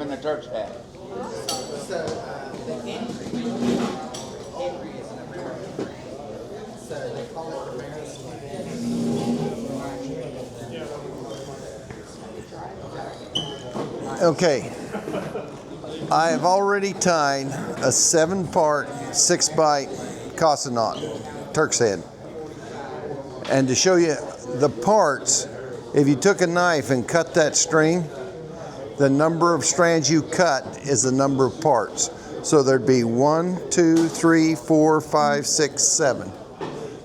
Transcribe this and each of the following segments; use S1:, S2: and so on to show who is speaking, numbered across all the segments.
S1: than the Turk's head.
S2: So the entry is an American brand. So they call it the Maris.
S3: Okay, I have already tied a 7-part, 6-bite Casa knot, Turk's head. And to show you the parts, if you took a knife and cut that string, the number of strands you cut is the number of parts. So there'd be 1, 2, 3, 4, 5, 6, 7.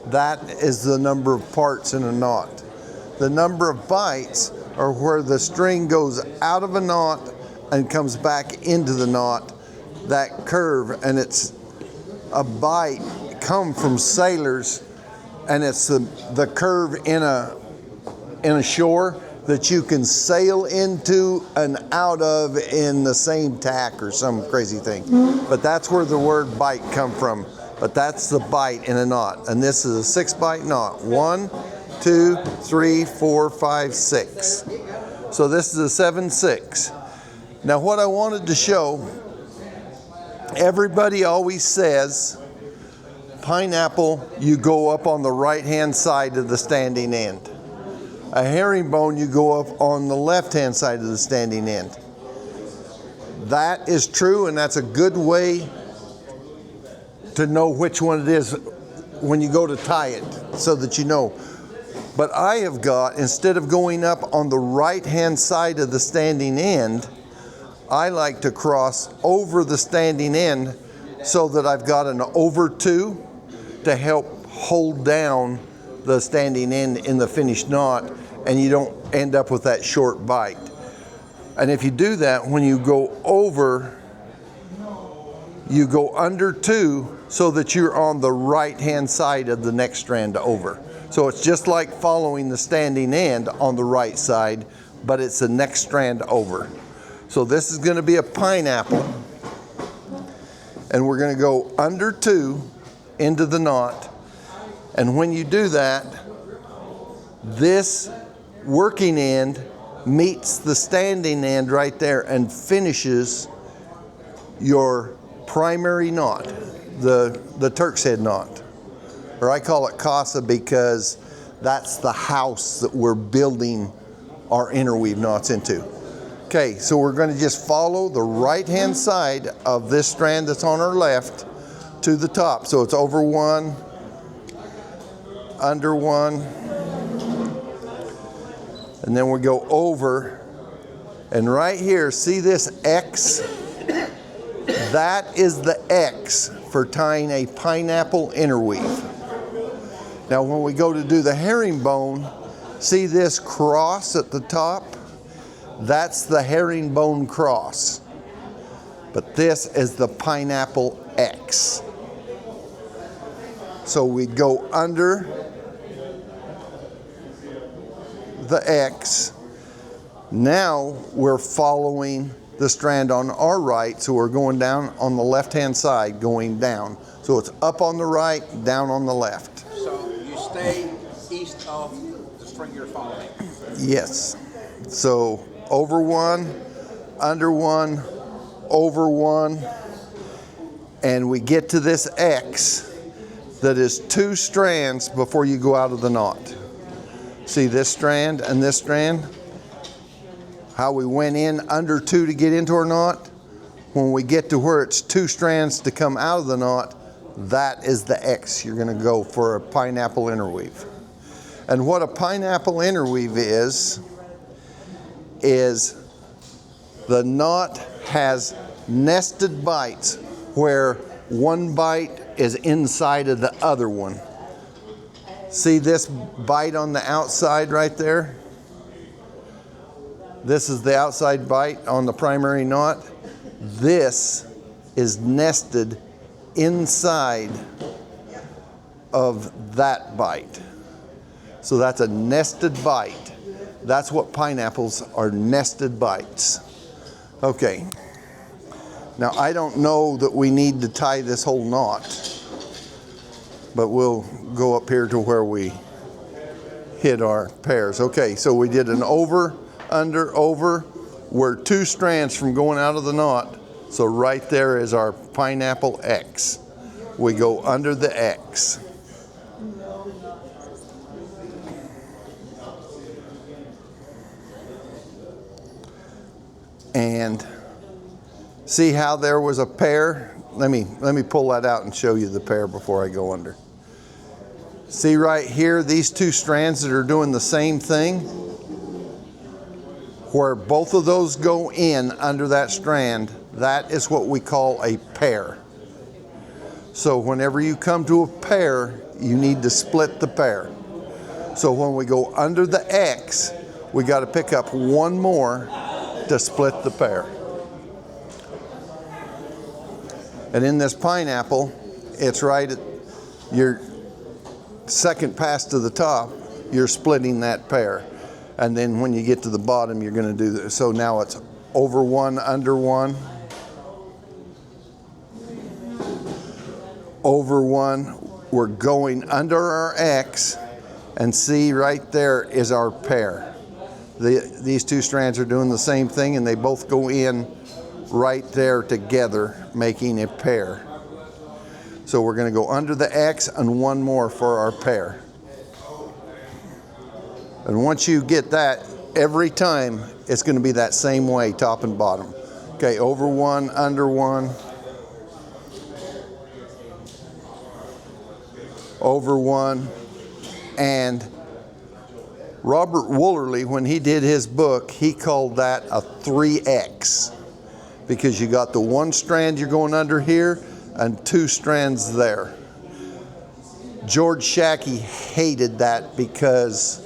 S3: That is the number of parts in a knot. The number of bites are where the string goes out of a knot and comes back into the knot, that curve, and it's a bite come from sailors, and it's the curve in a shore that you can sail into and out of in the same tack or some crazy thing. But that's where the word bite come from. But that's the bite in a knot. And this is a 6-bite knot. 1, 2, 3, 4, 5, 6. So this is a 7/6. Now what I wanted to show, everybody always says pineapple, you go up on the right-hand side of the standing end. A herringbone, you go up on the left-hand side of the standing end. That is true, and that's a good way to know which one it is when you go to tie it, so that you know. But I have got, instead of going up on the right-hand side of the standing end, I like to cross over the standing end so that I've got an over 2 to help hold down the standing end in the finished knot, and you don't end up with that short bite. And if you do that, when you go over, you go under 2 so that you're on the right-hand side of the next strand over. So it's just like following the standing end on the right side, but it's the next strand over. So this is going to be a pineapple, and we're going to go under 2 into the knot. And when you do that, this working end meets the standing end right there and finishes your primary knot, the Turk's head knot. Or I call it Casa because that's the house that we're building our interweave knots into. Okay, so we're going to just follow the right-hand side of this strand that's on our left to the top. So it's over 1, under 1, and then we go over. And right here, see this X? That is the X for tying a pineapple interweave. Now when we go to do the herringbone, see this cross at the top? That's the herringbone cross. But this is the pineapple X. So we go under the X. Now we're following the strand on our right, so we're going down on the left-hand side, going down. So it's up on the right, down on the left.
S1: So you stay east of the string you're following.
S3: Yes. So over 1, under 1, over 1, and we get to this X that is 2 strands before you go out of the knot. See this strand and this strand? How we went in under 2 to get into our knot? When we get to where it's 2 strands to come out of the knot, that is the X you're going to go for a pineapple interweave. And what a pineapple interweave is the knot has nested bites where one bite is inside of the other one. See this bite on the outside right there? This is the outside bite on the primary knot. This is nested inside of that bite. So that's a nested bite. That's what pineapples are, nested bites. Okay. Now I don't know that we need to tie this whole knot, but we'll go up here to where we hit our pairs. Okay, so we did an over, under, over, we're 2 strands from going out of the knot. So right there is our pineapple X. We go under the X. And see how there was a pair? Let me pull that out and show you the pair before I go under. See right here, these 2 strands that are doing the same thing? Where both of those go in under that strand, that is what we call a pair. So whenever you come to a pair, you need to split the pair. So when we go under the X, we got to pick up 1 more to split the pair. And in this pineapple, it's right at your second pass to the top, you're splitting that pair. And then when you get to the bottom, you're going to do this. So now it's over 1, under 1, over 1. We're going under our X, and see right there is our pair. These 2 strands are doing the same thing, and they both go in right there together, making a pair. So we're going to go under the X and 1 more for our pair. And once you get that, every time it's going to be that same way, top and bottom. Okay, over 1, under 1, over 1, and Robert Woolerly, when he did his book, he called that a 3X, because you got the 1 strand you're going under here and 2 strands there. George Shackey hated that because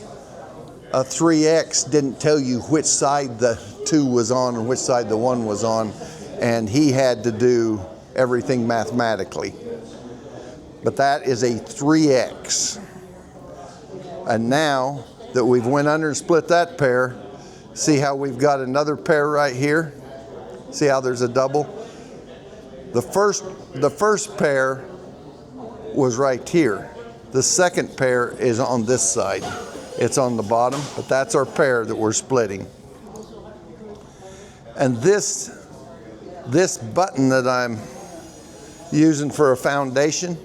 S3: a 3X didn't tell you which side the 2 was on and which side the 1 was on, and he had to do everything mathematically. But that is a 3X. And now that we've went under and split that pair, see how we've got another pair right here? See how there's a double? The first pair was right here. The second pair is on this side. It's on the bottom, but that's our pair that we're splitting. And this button that I'm using for a foundation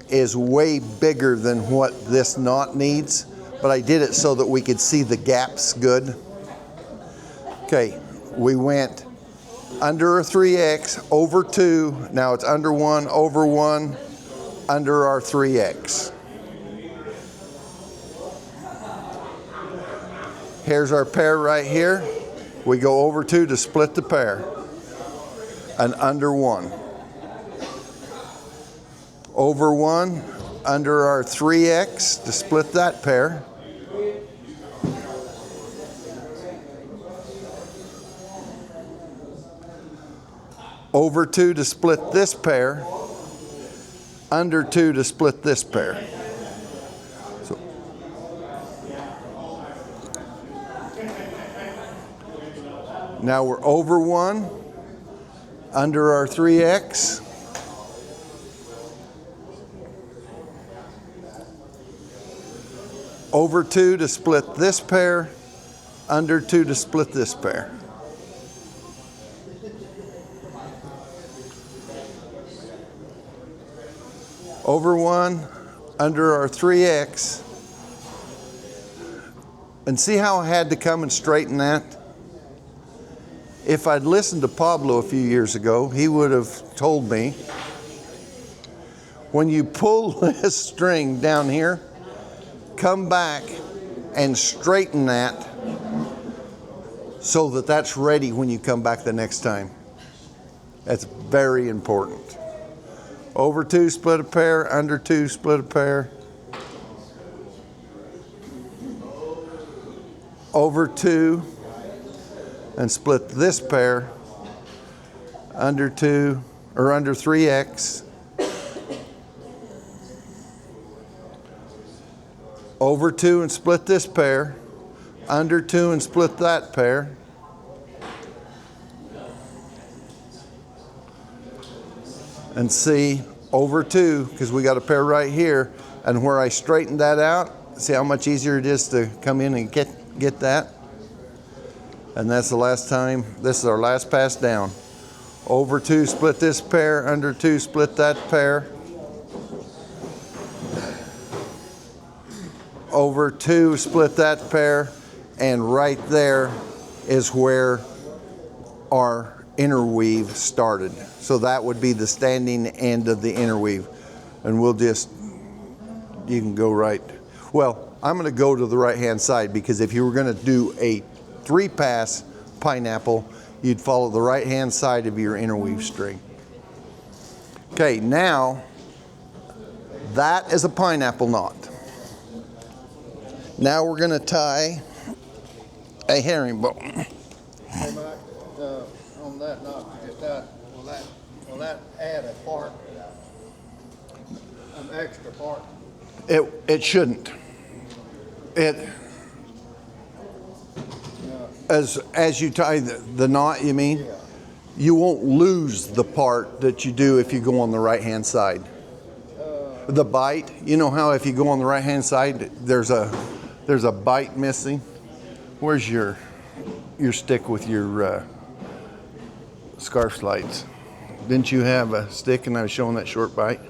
S3: is way bigger than what this knot needs, but I did it so that we could see the gaps good. Okay, we went under a 3X, over 2, now it's under 1, over 1, under our 3X. Here's our pair right here. We go over 2 to split the pair, and under 1. Over 1, under our 3X to split that pair. Over 2 to split this pair, under 2 to split this pair. So, now we're over 1, under our 3X. Over 2 to split this pair, under 2 to split this pair. Over 1, under our 3X. And see how I had to come and straighten that? If I'd listened to Pablo a few years ago, he would have told me, when you pull this string down here, come back and straighten that so that that's ready when you come back the next time. That's very important. Over 2, split a pair, under 2, split a pair. Over 2, and split this pair, under 2, or under 3X. Over 2 and split this pair, under 2 and split that pair. And see, over 2, because we got a pair right here, and where I straightened that out, see how much easier it is to come in and get that? And that's the last time. This is our last pass down. Over 2, split this pair. Under 2, split that pair. Over 2, split that pair. And right there is where our interweave started. So that would be the standing end of the interweave. And we'll just, you can go right. Well, I'm going to go to the right hand side, because if you were going to do a 3-pass pineapple, you'd follow the right hand side of your interweave string. Okay, now that is a pineapple knot. Now we're going to tie a herringbone.
S2: Hey Mike, on that knot you just tied, will that add a part, an extra part?
S3: It shouldn't. It as you tie the knot, you mean?
S2: Yeah.
S3: You won't lose the part that you do if you go on the right hand side. The bite, you know how if you go on the right hand side, there's a bite missing. Where's your stick with your scarf slides? Didn't you have a stick and I was showing that short bite?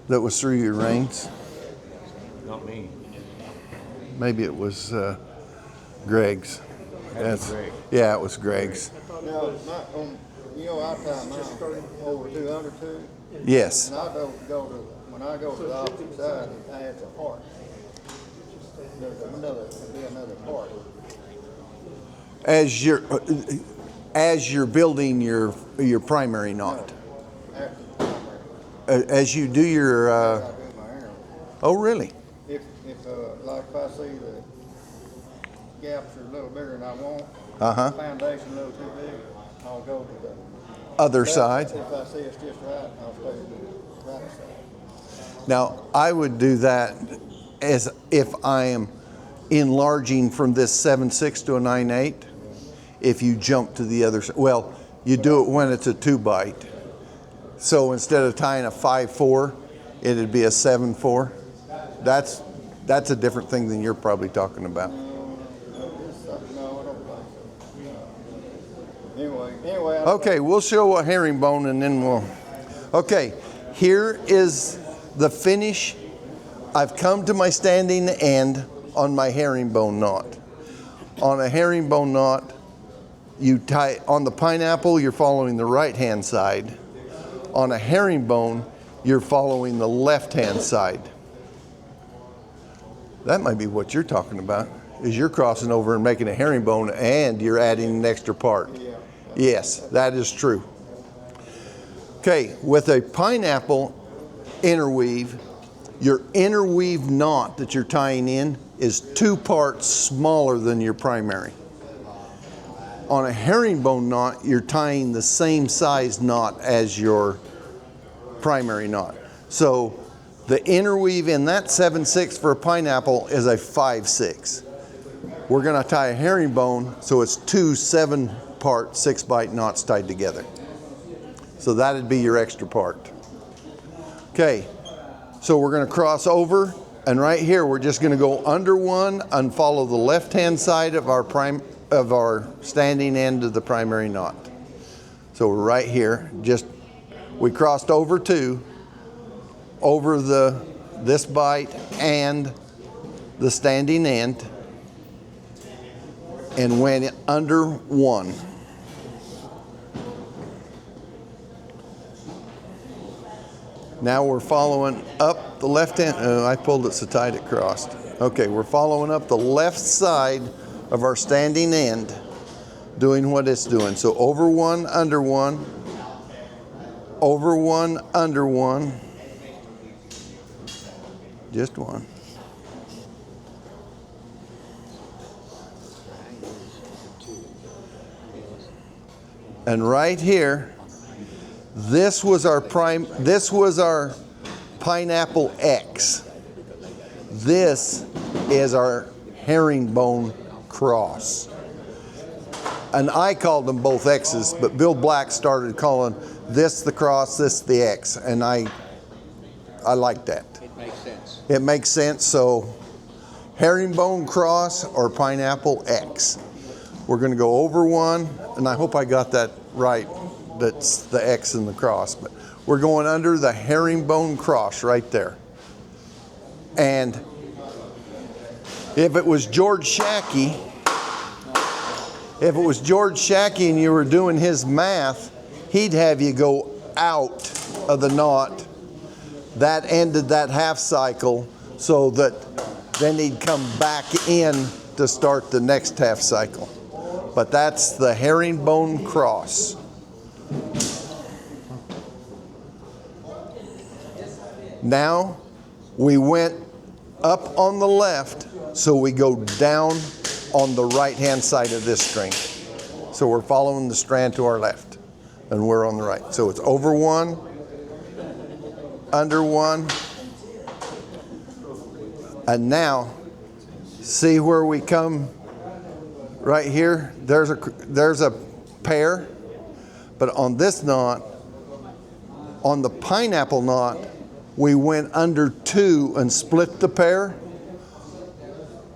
S3: That was through your reins?
S1: Not me.
S3: Maybe it was Greg's.
S1: Greg.
S3: Yeah, it was Greg's.
S2: No, you know, I tie mine over 2 under 2.
S3: Yes.
S2: And when I go to the opposite side, it adds a part. There's another part.
S3: As you're building your primary knot.
S2: After the primary.
S3: As you do your.
S2: I do my hair.
S3: Oh, really?
S2: If like if I see the gaps are a little bigger than I want, foundation a little too big, I'll go to the
S3: Other side.
S2: If I see it's just right, I'll stay to the right side.
S3: Now, I would do that as if I am enlarging from this 7/6 to a 9/8. If you jump to the other side, well, you do it when it's a 2-bite. So instead of tying a 5/4, it'd be a 7/4. That's a different thing than you're probably talking about.
S2: No, I don't think so. Anyway.
S3: Okay, we'll show a herringbone and then we'll. Okay, here is the finish. I've come to my standing end on my herringbone knot. On a herringbone knot, you tie on the pineapple, you're following the right hand side. On a herringbone, you're following the left hand side. That might be what you're talking about, is you're crossing over and making a herringbone and you're adding an extra part.
S2: Yeah.
S3: Yes, that is true. Okay, with a pineapple interweave, your interweave knot that you're tying in is 2 parts smaller than your primary. On a herringbone knot, you're tying the same size knot as your primary knot. So the interweave in that 7/6 for a pineapple is a 5/6. We're going to tie a herringbone, so it's 2 7-part 6-bite knots tied together. So that'd be your extra part. Okay, so we're going to cross over, and right here we're just going to go under 1 and follow the left-hand side of our standing end of the primary knot. So we're right here. We crossed over 2, over this bite and the standing end, and went under 1. Now we're following up the left hand. I pulled it so tight it crossed. Okay, we're following up the left side of our standing end, doing what it's doing. So over 1, under 1, over 1, under 1, just 1. And right here, this was our pineapple X. This is our herringbone cross. And I called them both X's, but Bill Black started calling this the cross, this the X, and I like that.
S1: It makes sense.
S3: It makes sense. So herringbone cross or pineapple X. We're going to go over one, and I hope I got that right. That's the X and the cross, but we're going under the herringbone cross right there. And if it was George Shackey, and you were doing his math, he'd have you go out of the knot. That ended that half cycle, so that then he'd come back in to start the next half cycle. But that's the herringbone cross. Now we went up on the left, so we go down on the right-hand side of this string. So we're following the strand to our left, and we're on the right. So it's over one, under one, and now see where we come right here? There's a pair, but on this knot, on the pineapple knot, we went under two and split the pair.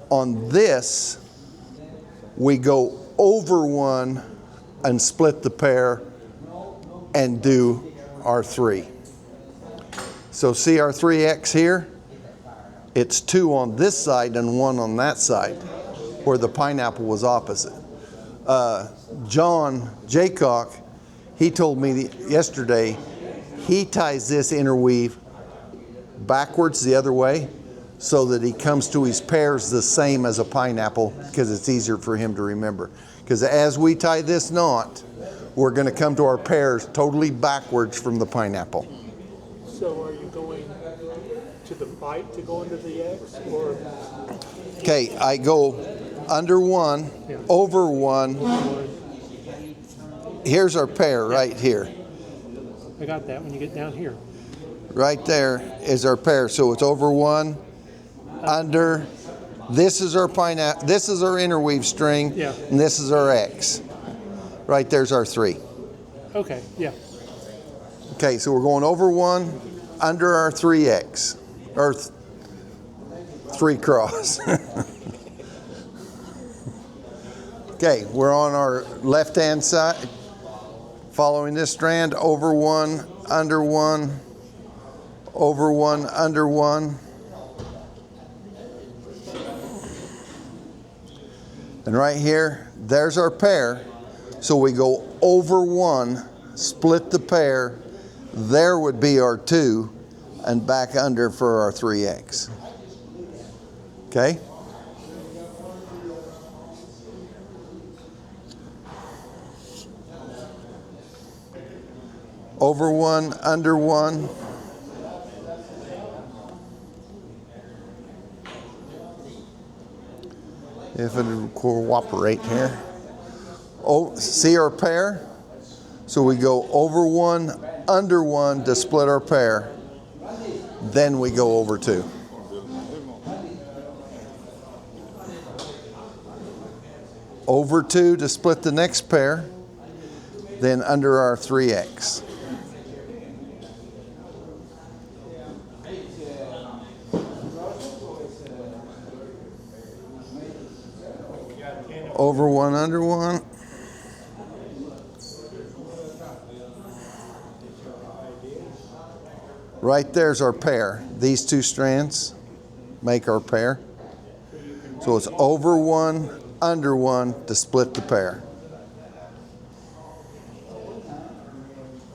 S3: On this, we go over one and split the pair and do our three. So see our 3X here? It's two on this side and one on that side, where the pineapple was opposite. John Jaycock, he told me yesterday, he ties this interweave backwards the other way so that he comes to his pairs the same as a pineapple, because it's easier for him to remember. Because as we tie this knot, we're going to come to our pairs totally backwards from the pineapple.
S4: So are you going to the bite to go into the X, or?
S3: Okay, I go under one, over one. Here's our pair right here.
S4: I got that when you get down here.
S3: Right there is our pair. So it's over one, under. This is our pineapple. This is our interweave string, and this is our X. Right there's our three.
S4: Okay, yeah.
S3: Okay, so we're going over one, under our 3X, or 3 cross. Okay, we're on our left-hand side, following this strand, over one, under one, over one, under one. And right here, there's our pair. So we go over one, split the pair, there would be our 2, and back under for our 3X. Okay? Over one, under one. If it will cooperate here. Oh, see our pair? So we go over one, under one to split our pair. Then we go over 2. Over 2 to split the next pair. Then under our 3X. Over one, under one. Right there's our pair. These 2 strands make our pair. So it's over one, under one to split the pair.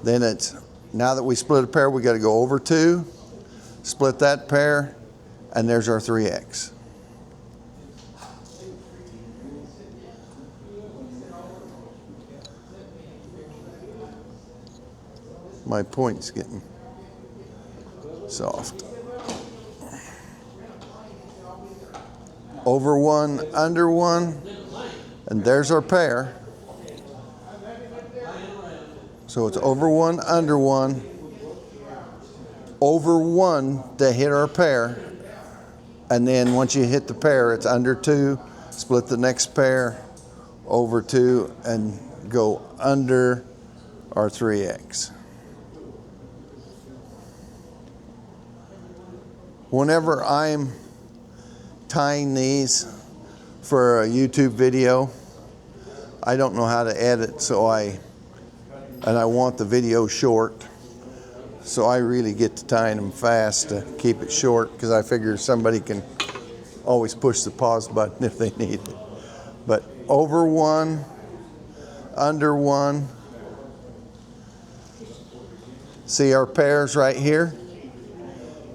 S3: Then it's, now that we split a pair, we got to go over 2, split that pair, and there's our 3X. My point's getting soft. Over one, under one, and there's our pair. So it's over one, under one, over one to hit our pair, and then once you hit the pair, it's under 2, split the next pair, over 2, and go under our 3X. Whenever I'm tying these for a YouTube video. I don't know how to edit, and I want the video short. So I really get to tying them fast to keep it short, because I figure somebody can always push the pause button if they need it. But over one, under one. See our pairs right here?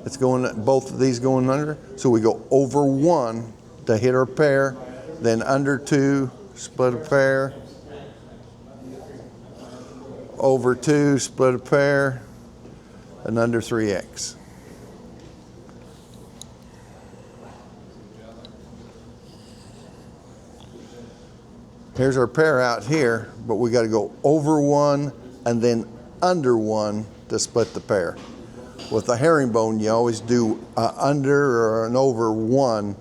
S3: It's going, both of these going under. So we go over one to hit our pair, then under two, split a pair, over two, split a pair, and under 3X. Here's our pair out here, but we got to go over one and then under one to split the pair. With the herringbone, you always do under or an over one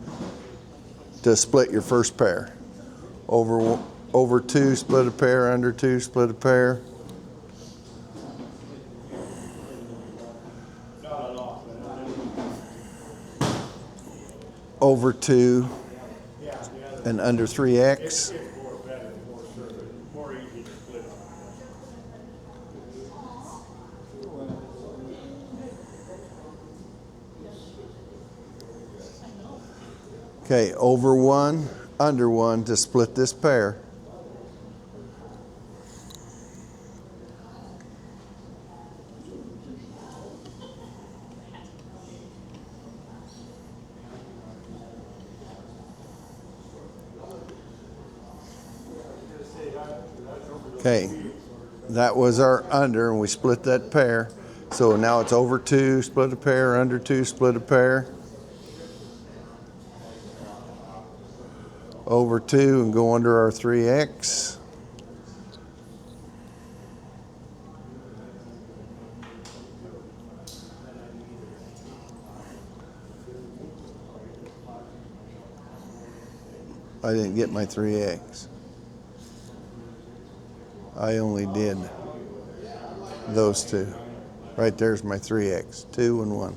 S3: to split your first pair. Over two, split a pair, under two, split a pair. Over two and under 3X. Okay, over one, under one to split this pair. Okay, that was our under, and we split that pair. So now it's over two, split a pair, under two, split a pair. Over two and go under our 3X. I didn't get my 3X. I only did those two. Right there's my 3X, 2 and 1.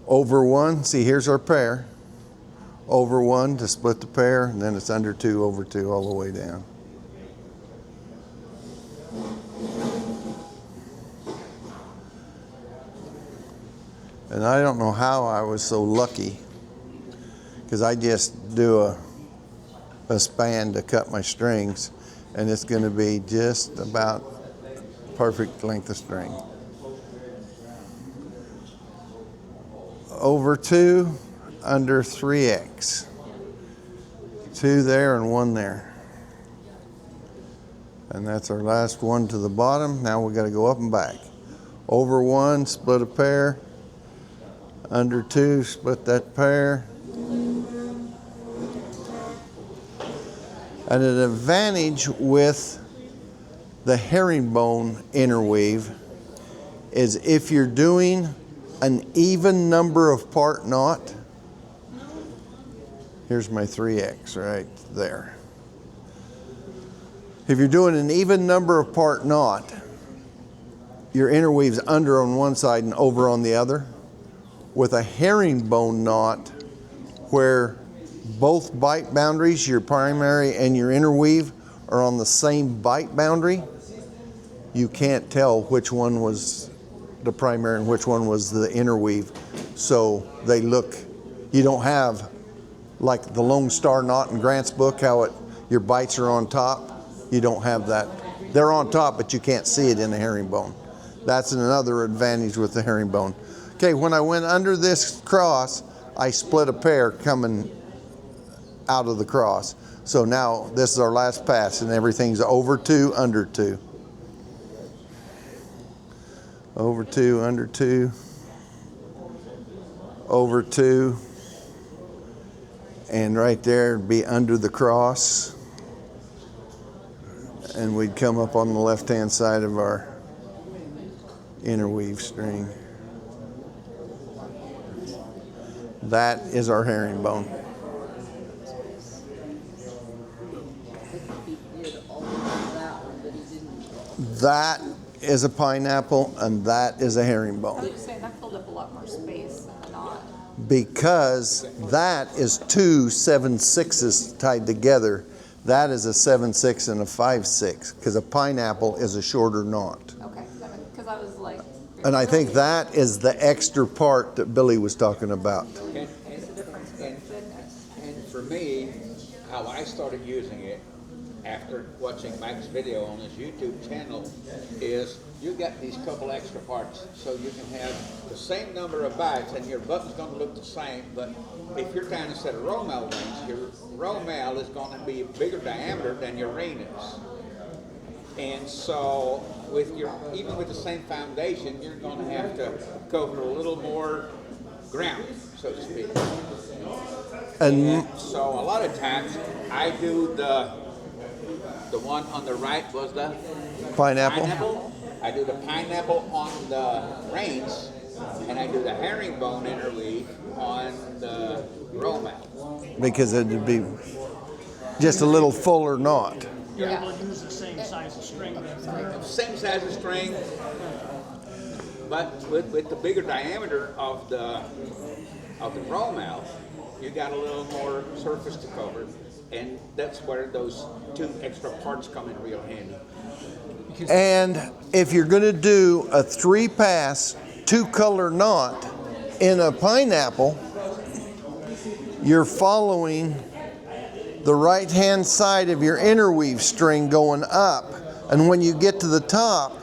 S3: Over one, see here's our pair. Over one to split the pair, and then it's under two, over two, all the way down. And I don't know how I was so lucky, because I just do a span to cut my strings, and it's going to be just about perfect length of string. Over two, under 3X. 2 there and 1 there. And that's our last one to the bottom. Now we got to go up and back. Over one, split a pair. Under two, split that pair. And an advantage with the herringbone interweave is if you're doing an even number of part knot. Here's my 3X right there. If you're doing an even number of part knot, your interweave's under on one side and over on the other. With a herringbone knot, where both bite boundaries, your primary and your interweave, are on the same bite boundary, you can't tell which one was the primary and which one was the interweave. So they look, you don't have like the Lone Star knot in Grant's book, how your bites are on top. You don't have that. They're on top, but you can't see it in the herringbone. That's another advantage with the herringbone. Okay, when I went under this cross, I split a pair coming out of the cross. So now this is our last pass, and everything's over two, under two. Over two, under two, over two, and right there would be under the cross, and we'd come up on the left-hand side of our interweave string. That is our herringbone. That is a pineapple and that is a
S5: I
S3: herringbone.
S5: was just saying that filled up a lot more space than the knot.
S3: Because that is two 7/6s tied together. That is a 7/6 and a 5/6, because a pineapple is a shorter knot.
S5: Okay, because I was like.
S3: And I think that is the extra part that Billy was talking about.
S1: And for me, how I started using it after watching Mike's video on his YouTube channel is you got these couple extra parts, so you can have the same number of bites and your button's going to look the same, but if you're trying to set a roll mail range, your roll mail is going to be a bigger diameter than your ring is. And so with your, even with the same foundation, you're going to have to cover a little more ground, so to speak. And so a lot of times I do the one on the right was the
S3: Pineapple.
S1: I do the pineapple on the reins, and I do the herringbone interweave on the roll mail.
S3: Because it'd be just a little fuller knot.
S6: You're able to use the same size of string.
S1: Same size of string, but with the bigger diameter of the roll mail, you got a little more surface to cover, and that's where those two extra parts come in real handy.
S3: And if you're going to do a 3-pass, 2-color knot in a pineapple, you're following the right-hand side of your interweave string going up. And when you get to the top,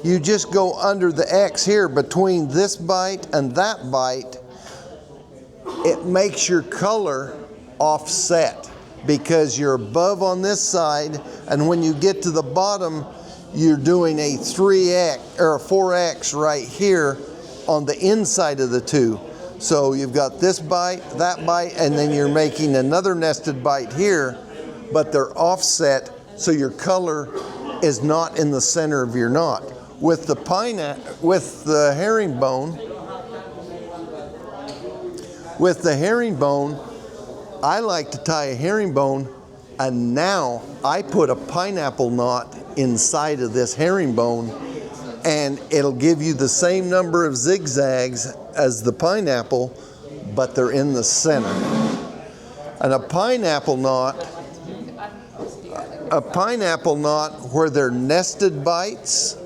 S3: you just go under the X here between this bite and that bite. It makes your color offset because you're above on this side, and when you get to the bottom, you're doing a 3X or a 4X right here on the inside of the two. So you've got this bite, that bite, and then you're making another nested bite here, but they're offset so your color is not in the center of your knot. With the herringbone, I like to tie a herringbone, and now I put a pineapple knot inside of this herringbone, and it'll give you the same number of zigzags as the pineapple, but they're in the center. And a pineapple knot where they're nested bites,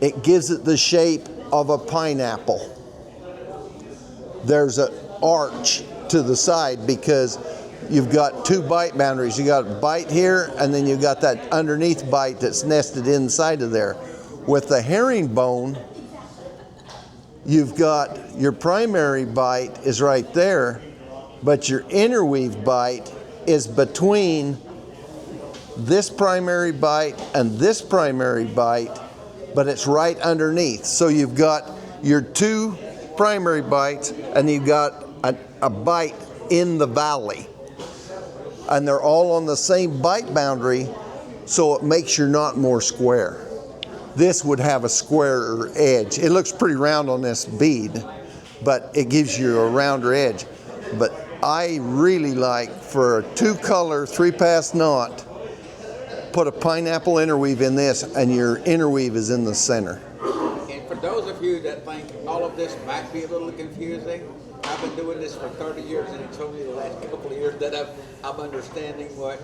S3: it gives it the shape of a pineapple. There's an arch to the side because you've got two bite boundaries. You got a bite here, and then you've got that underneath bite that's nested inside of there. With the herringbone, you've got your primary bite is right there, but your interweave bite is between this primary bite and this primary bite, but it's right underneath. So you've got your two primary bites, and you've got a bite in the valley. And they're all on the same bite boundary, so it makes your knot more square. This would have a squarer edge. It looks pretty round on this bead, but it gives you a rounder edge. But I really like, for a 2-color 3-pass knot, put a pineapple interweave in this, and your interweave is in the center.
S1: And for those of you that think all of this might be a little confusing, I've been doing this for 30 years, and it's only the last couple of years that I'm understanding what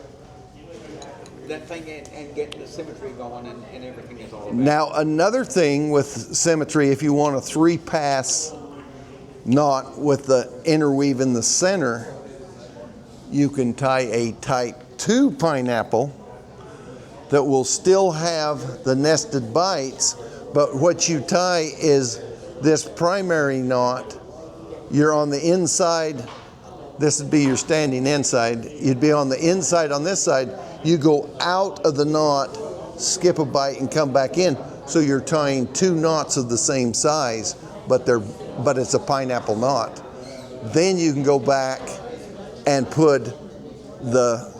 S1: that thing and getting the symmetry going and everything is all about.
S3: Now, another thing with symmetry, if you want a 3-pass knot with the interweave in the center, you can tie a type 2 pineapple that will still have the nested bites, but what you tie is this primary knot. You're on the inside. This would be your standing inside. You'd be on the inside on this side. You go out of the knot, skip a bite, and come back in. So you're tying 2 knots of the same size, but it's a pineapple knot. Then you can go back and put the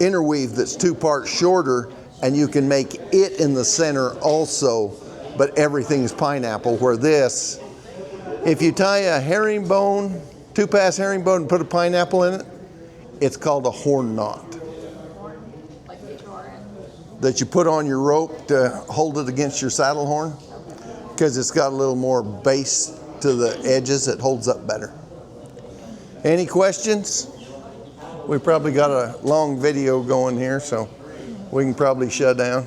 S3: interweave that's 2 parts shorter, and you can make it in the center also, but everything is pineapple. Where this, if you tie a herringbone, 2-pass herringbone, and put a pineapple in it, it's called a horn knot.
S5: Like H-O-R-N.
S3: that you put on your rope to hold it against your saddle horn, because it's got a little more base to the edges. It holds up better. Any questions? We probably got a long video going here, so we can probably shut down.